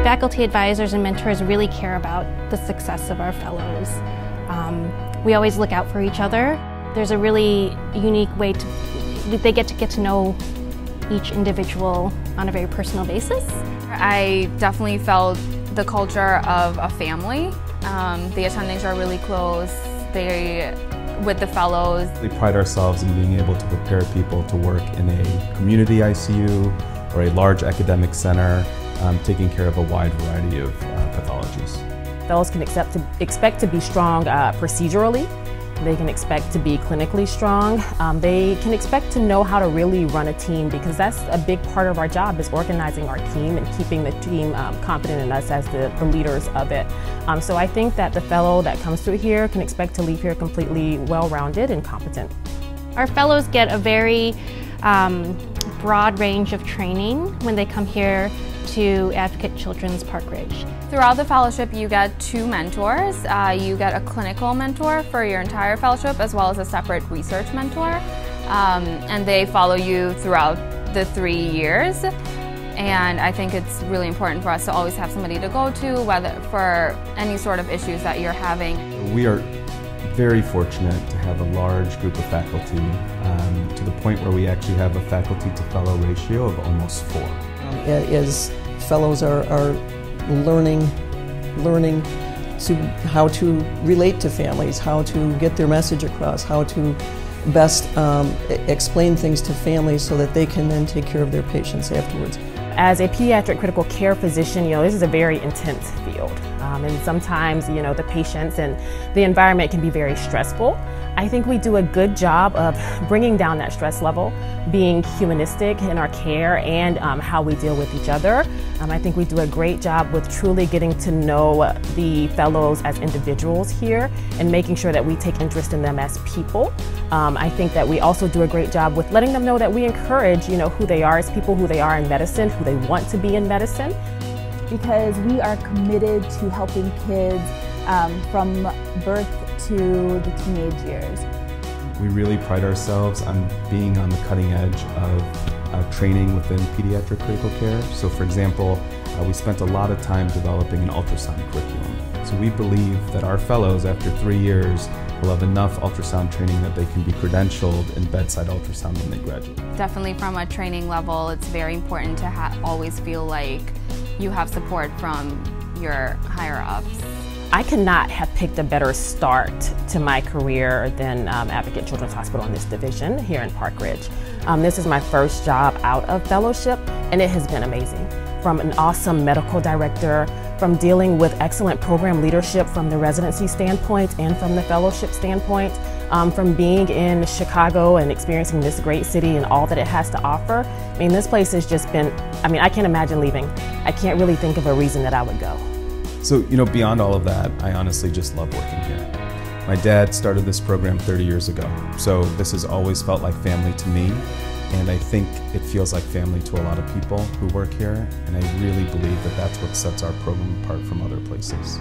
Faculty advisors and mentors really care about the success of our fellows. We always look out for each other. There's a really unique way they get to know each individual on a very personal basis. I definitely felt the culture of a family. The attendings are really close. With the fellows. We pride ourselves in being able to prepare people to work in a community ICU or a large academic center, taking care of a wide variety of pathologies. Fellows can expect to be strong procedurally. They can expect to be clinically strong. They can expect to know how to really run a team, because that's a big part of our job, is organizing our team and keeping the team confident in us as the leaders of it. So I think that the fellow that comes through here can expect to leave here completely well-rounded and competent. Our fellows get a very broad range of training when they come here to Advocate Children's Park Ridge. Throughout the fellowship you get 2 mentors. You get a clinical mentor for your entire fellowship, as well as a separate research mentor. And they follow you throughout the 3 years. And I think it's really important for us to always have somebody to go to, whether for any sort of issues that you're having. We are very fortunate to have a large group of faculty, to the point where we actually have a faculty to fellow ratio of almost 4. As fellows are learning to how to relate to families, how to get their message across, how to best explain things to families so that they can then take care of their patients afterwards. As a pediatric critical care physician, this is a very intense field. And sometimes, the patients and the environment can be very stressful. I think we do a good job of bringing down that stress level, being humanistic in our care and how we deal with each other. I think we do a great job with truly getting to know the fellows as individuals here and making sure that we take interest in them as people. I think that we also do a great job with letting them know that we encourage, who they are as people, who they are in medicine, who they want to be in medicine. Because we are committed to helping kids from birth to the teenage years. We really pride ourselves on being on the cutting edge of training within pediatric critical care. So for example, we spent a lot of time developing an ultrasound curriculum. So we believe that our fellows, after 3 years, will have enough ultrasound training that they can be credentialed in bedside ultrasound when they graduate. Definitely from a training level, it's very important to always feel like you have support from your higher-ups. I could not have picked a better start to my career than Advocate Children's Hospital in this division here in Park Ridge. This is my first job out of fellowship, and it has been amazing. From an awesome medical director, from dealing with excellent program leadership from the residency standpoint and from the fellowship standpoint, from being in Chicago and experiencing this great city and all that it has to offer. This place has just been, I can't imagine leaving. I can't really think of a reason that I would go. So, beyond all of that, I honestly just love working here. My dad started this program 30 years ago, so this has always felt like family to me, and I think it feels like family to a lot of people who work here, and I really believe that that's what sets our program apart from other places.